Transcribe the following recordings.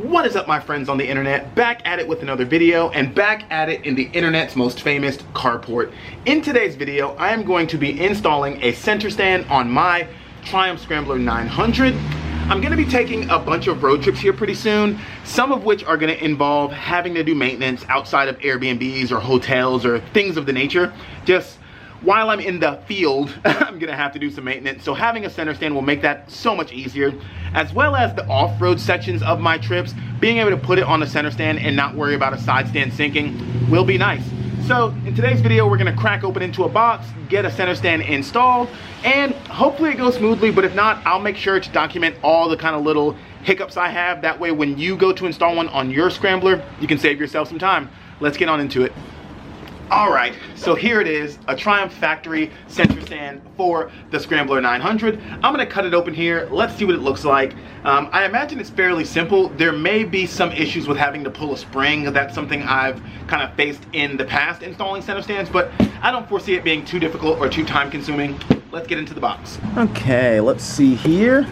What is up, my friends on the internet? Back at it with another video, and back at it in the internet's most famous carport. In today's video, I am going to be installing a center stand on my Triumph Scrambler 900. I'm going to be taking a bunch of road trips here pretty soon, some of which are going to involve having to do maintenance outside of Airbnbs or hotels or things of the nature. Just while I'm in the field, I'm gonna have to do some maintenance, so having a center stand will make that so much easier, as well as the off-road sections of my trips. Being able to put it on the center stand and not worry about a side stand sinking will be nice. So in today's video, we're gonna crack open into a box, get a center stand installed, and hopefully it goes smoothly, but if not, I'll make sure to document all the kind of little hiccups I have. That way when you go to install one on your Scrambler, you can save yourself some time. Let's get on into it. Alright, so here it is, a Triumph factory center stand for the Scrambler 900. I'm going to cut it open here. Let's see what it looks like. I imagine it's fairly simple. There may be some issues with having to pull a spring. That's something I've kind of faced in the past installing center stands, but I don't foresee it being too difficult or too time consuming. Let's get into the box. Okay, let's see here.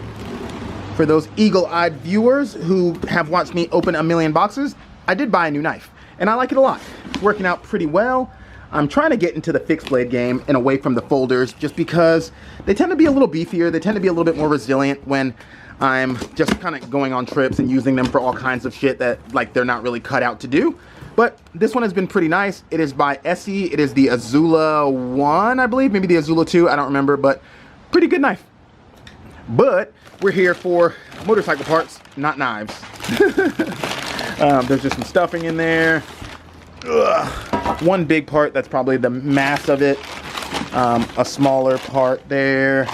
For those eagle-eyed viewers who have watched me open a million boxes, I did buy a new knife, and I like it a lot. It's working out pretty well. I'm trying to get into the fixed blade game and away from the folders just because they tend to be a little beefier. They tend to be a little bit more resilient when I'm just kind of going on trips and using them for all kinds of shit that like they're not really cut out to do. But this one has been pretty nice. It is by Essie. It is the Azula 1, I believe, maybe the Azula 2, I don't remember, but pretty good knife. But we're here for motorcycle parts, not knives. There's just some stuffing in there. Ugh. One big part that's probably the mass of it, a smaller part there,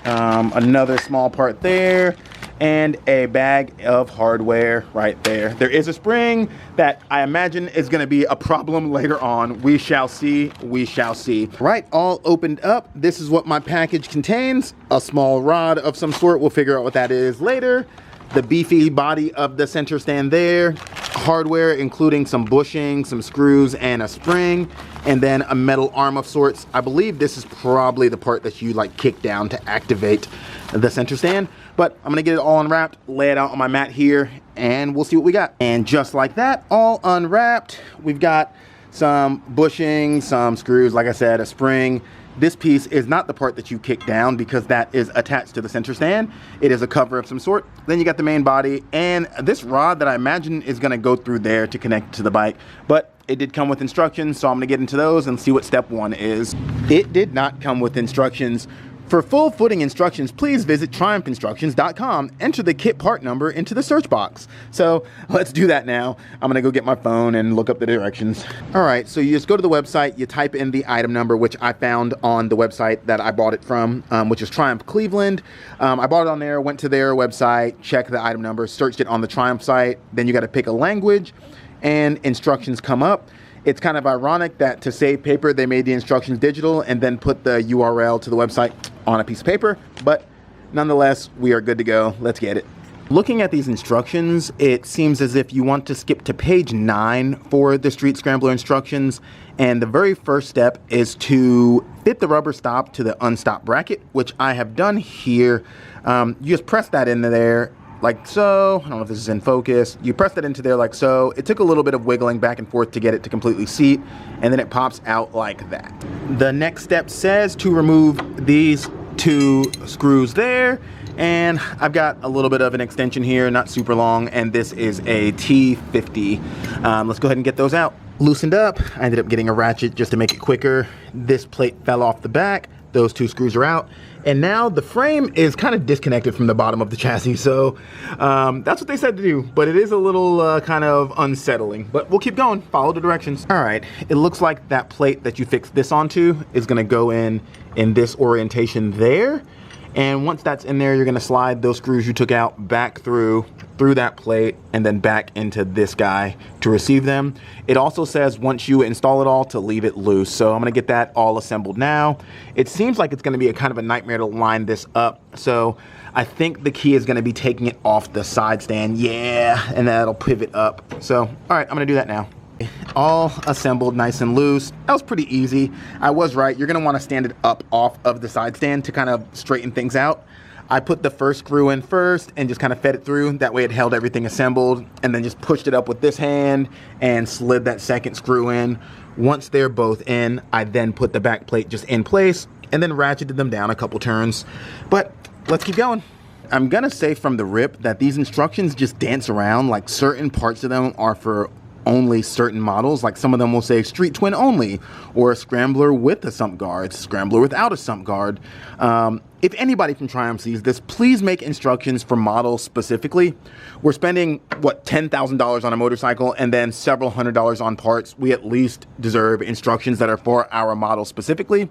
another small part there, and a bag of hardware right there. There is a spring that I imagine is going to be a problem later on. We shall see, we shall see. Right, all opened up. This is what my package contains. A small rod of some sort. We'll figure out what that is later. The beefy body of the center stand there, hardware including some bushing, some screws, and a spring, and then a metal arm of sorts. I believe this is probably the part that you like kick down to activate the center stand, but I'm gonna get it all unwrapped, lay it out on my mat here, and we'll see what we got. And just like that, all unwrapped, we've got some bushing, some screws, like I said, a spring. This piece is not the part that you kick down because that is attached to the center stand. It is a cover of some sort. Then you got the main body and this rod that I imagine is gonna go through there to connect to the bike. But it did come with instructions, so I'm gonna get into those and see what step one is. It did not come with instructions. For full footing instructions, please visit triumphinstructions.com. Enter the kit part number into the search box. So let's do that now. I'm gonna go get my phone and look up the directions. All right, so you just go to the website, you type in the item number, which I found on the website that I bought it from, which is Triumph Cleveland. I bought it on there, went to their website, checked the item number, searched it on the Triumph site. Then you gotta pick a language and instructions come up. It's kind of ironic that to save paper, they made the instructions digital and then put the URL to the website on a piece of paper, but nonetheless, we are good to go. Let's get it. Looking at these instructions, it seems as if you want to skip to page 9 for the Street Scrambler instructions, and the very first step is to fit the rubber stop to the unstop bracket, which I have done here. You just press that into there like so. I don't know if this is in focus. You press that into there like so. It took a little bit of wiggling back and forth to get it to completely seat, and then it pops out like that. The next step says to remove these 2 screws there, and I've got a little bit of an extension here, not super long, and this is a T50. Let's go ahead and get those out. Loosened up, I ended up getting a ratchet just to make it quicker. This plate fell off the back. Those 2 screws are out, and now the frame is kind of disconnected from the bottom of the chassis, so that's what they said to do, but it is a little kind of unsettling, but we'll keep going, follow the directions. All right, it looks like that plate that you fixed this onto is gonna go in this orientation there, and once that's in there, you're gonna slide those screws you took out back through that plate and then back into this guy to receive them. It also says once you install it all to leave it loose. So I'm gonna get that all assembled now. It seems like it's gonna be a kind of a nightmare to line this up. So I think the key is gonna be taking it off the side stand. Yeah, and that'll pivot up. So, all right, I'm gonna do that now. All assembled nice and loose. That was pretty easy. I was right. You're gonna wanna stand it up off of the side stand to kind of straighten things out. I put the first screw in first and just kind of fed it through. That way it held everything assembled, and then just pushed it up with this hand and slid that second screw in. Once they're both in, I then put the back plate just in place and then ratcheted them down a couple turns. But let's keep going. I'm gonna say from the rip that these instructions just dance around. Like, certain parts of them are for only certain models. Like, some of them will say street twin only, or a scrambler with a sump guard, scrambler without a sump guard. If anybody from Triumph sees this, please make instructions for models specifically. We're spending, what, $10,000 on a motorcycle and then several $100s on parts. We at least deserve instructions that are for our model specifically.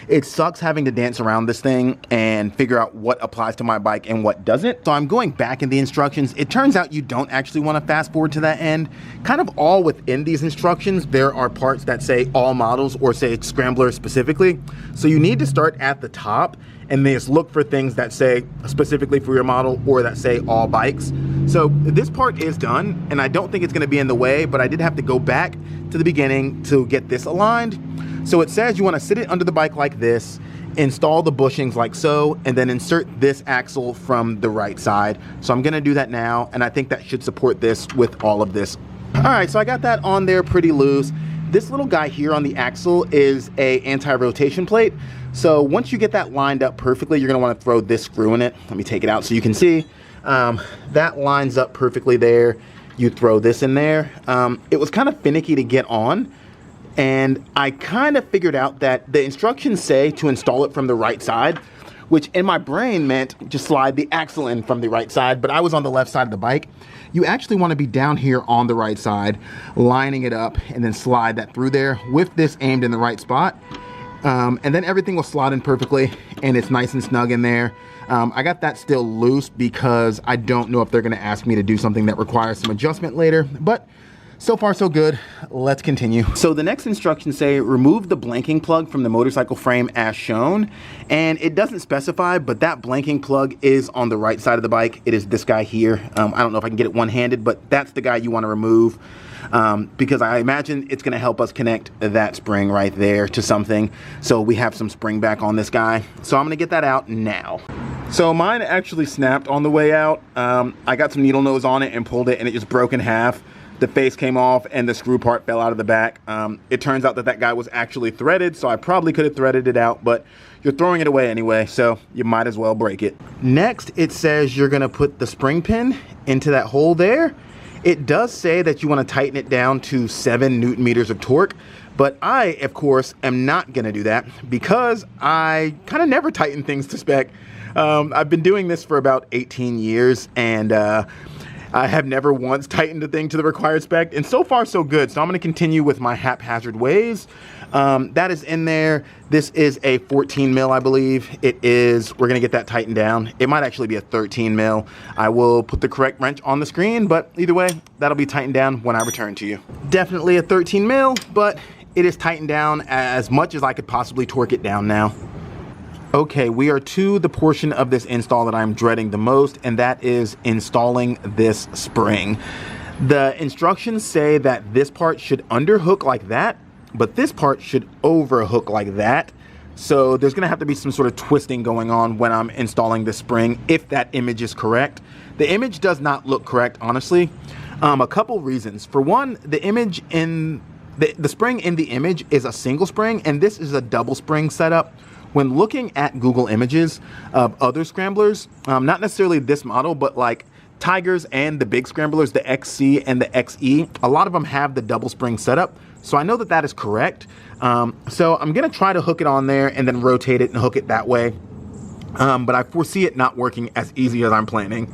It sucks having to dance around this thing and figure out what applies to my bike and what doesn't. So I'm going back in the instructions. It turns out you don't actually want to fast forward to that end. Kind of all within these instructions, there are parts that say all models or say scrambler specifically. So you need to start at the top and then just look for things that say specifically for your model or that say all bikes. So this part is done, and I don't think it's going to be in the way, but I did have to go back to the beginning to get this aligned. So it says you want to sit it under the bike like this, install the bushings like so, and then insert this axle from the right side. So I'm going to do that now, and I think that should support this with all of this. All right, so I got that on there pretty loose. This little guy here on the axle is a anti-rotation plate. So once you get that lined up perfectly, you're going to want to throw this screw in it. Let me take it out so you can see. That lines up perfectly there. You throw this in there. It was kind of finicky to get on, and I kind of figured out that the instructions say to install it from the right side, which in my brain meant just slide the axle in from the right side, but I was on the left side of the bike. You actually want to be down here on the right side, lining it up, and then slide that through there with this aimed in the right spot. And then everything will slot in perfectly, and it's nice and snug in there. I got that still loose because I don't know if they're going to ask me to do something that requires some adjustment later, but so far so good. Let's continue. So the next instructions say remove the blanking plug from the motorcycle frame as shown, and it doesn't specify, but that blanking plug is on the right side of the bike. It is this guy here. I don't know if I can get it one-handed, but that's the guy you want to remove. Because I imagine it's going to help us connect that spring right there to something, so we have some spring back on this guy. So I'm going to get that out now. So mine actually snapped on the way out. I got some needle nose on it and pulled it, and it just broke in half. The face came off and the screw part fell out of the back. It turns out that that guy was actually threaded, so I probably could have threaded it out, but you're throwing it away anyway, so you might as well break it. Next, it says you're going to put the spring pin into that hole there. It does say that you want to tighten it down to 7 Newton meters of torque, but I, of course, am not going to do that because I kind of never tighten things to spec. I've been doing this for about 18 years, and I have never once tightened a thing to the required spec, and so far so good. So I'm going to continue with my haphazard ways. That is in there. This is a 14 mil, I believe. It is. We're going to get that tightened down. It might actually be a 13 mil. I will put the correct wrench on the screen, but either way, that'll be tightened down when I return to you. Definitely a 13 mil, but it is tightened down as much as I could possibly torque it down now. Okay, we are to the portion of this install that I'm dreading the most, and that is installing this spring. The instructions say that this part should underhook like that, but this part should overhook like that. So there's gonna have to be some sort of twisting going on when I'm installing the spring, if that image is correct. The image does not look correct, honestly. A couple reasons. For one, the image in the spring in the image is a single spring, and this is a double spring setup. When looking at Google images of other scramblers, not necessarily this model, but like Tigers and the big scramblers, the XC and the XE, a lot of them have the double spring setup. So I know that that is correct. So I'm gonna try to hook it on there and then rotate it and hook it that way. But I foresee it not working as easy as I'm planning.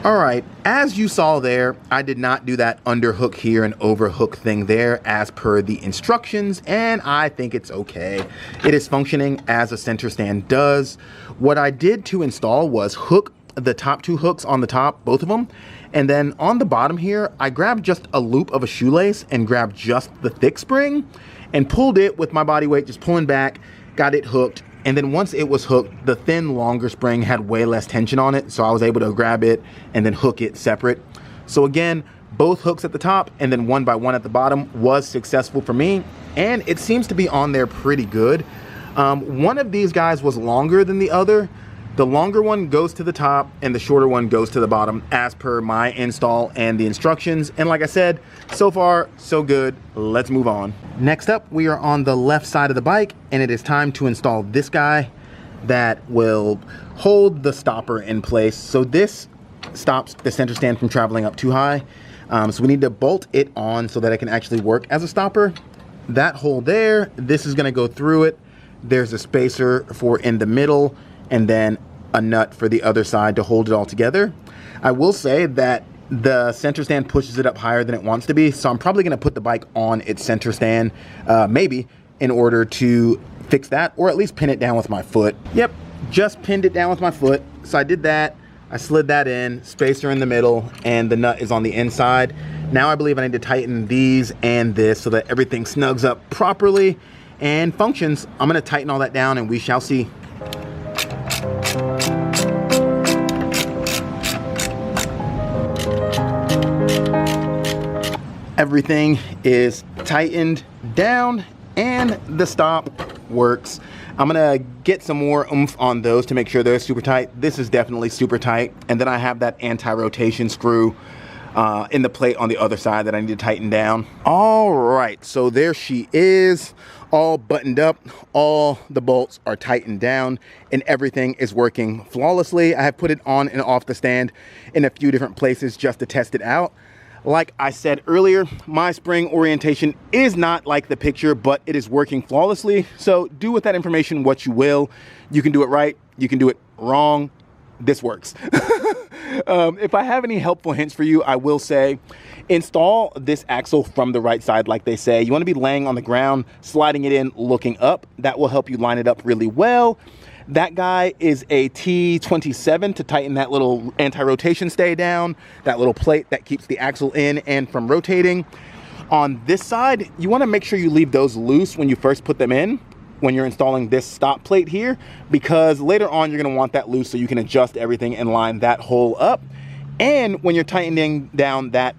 All right, as you saw there, I did not do that underhook here and overhook thing there as per the instructions, and I think it's okay. It is functioning as a center stand does. What I did to install was hook the top 2 hooks on the top, both of them. And then on the bottom here, I grabbed just a loop of a shoelace and grabbed just the thick spring and pulled it with my body weight, just pulling back, got it hooked. And then once it was hooked, the thin, longer spring had way less tension on it. So I was able to grab it and then hook it separate. So again, both hooks at the top and then one by one at the bottom was successful for me. And it seems to be on there pretty good. One of these guys was longer than the other. The longer one goes to the top and the shorter one goes to the bottom as per my install and the instructions. And like I said, so far, so good. Let's move on. Next up, we are on the left side of the bike and it is time to install this guy that will hold the stopper in place. So this stops the center stand from traveling up too high. So we need to bolt it on so that it can actually work as a stopper. That hole there, this is gonna go through it. There's a spacer for in the middle and then a nut for the other side to hold it all together. I will say that the center stand pushes it up higher than it wants to be, so I'm probably gonna put the bike on its center stand, maybe, in order to fix that, or at least pin it down with my foot. Yep, just pinned it down with my foot. So I did that, I slid that in, spacer in the middle, and the nut is on the inside. Now I believe I need to tighten these and this so that everything snugs up properly and functions. I'm gonna tighten all that down and we shall see. Everything is tightened down and the stop works. I'm gonna get some more oomph on those to make sure they're super tight. This is definitely super tight. And then I have that anti-rotation screw in the plate on the other side that I need to tighten down. All right, so there she is, all buttoned up. All the bolts are tightened down and everything is working flawlessly. I have put it on and off the stand in a few different places just to test it out. Like I said earlier, my spring orientation is not like the picture, but it is working flawlessly. So do with that information what you will. You can do it right, you can do it wrong. This works. If I have any helpful hints for you, I will say, install this axle from the right side like they say. You want to be laying on the ground, sliding it in, looking up. That will help you line it up really well. That guy is a T27 to tighten that little anti-rotation stay down, that little plate that keeps the axle in and from rotating. On this side, you want to make sure you leave those loose when you first put them in, when you're installing this stop plate here, because later on you're going to want that loose so you can adjust everything and line that hole up. And when you're tightening down that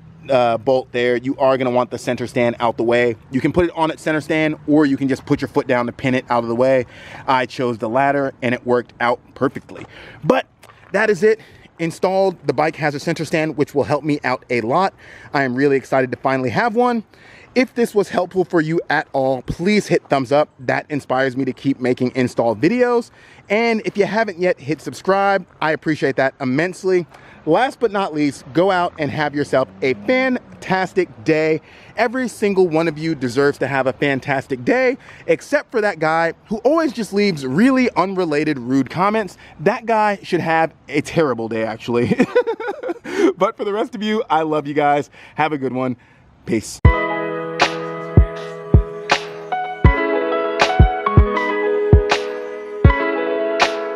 bolt there, you are going to want the center stand out the way. You can put it on its center stand, or you can just put your foot down to pin it out of the way. I chose the latter and it worked out perfectly. But that is it. Installed. The bike has a center stand, which will help me out a lot. I am really excited to finally have one. If this was helpful for you at all, please hit thumbs up. That inspires me to keep making install videos. And if you haven't yet, hit subscribe. I appreciate that immensely. Last but not least, go out and have yourself a fantastic day. Every single one of you deserves to have a fantastic day, except for that guy who always just leaves really unrelated, rude comments. That guy should have a terrible day, actually. But for the rest of you, I love you guys. Have a good one. Peace.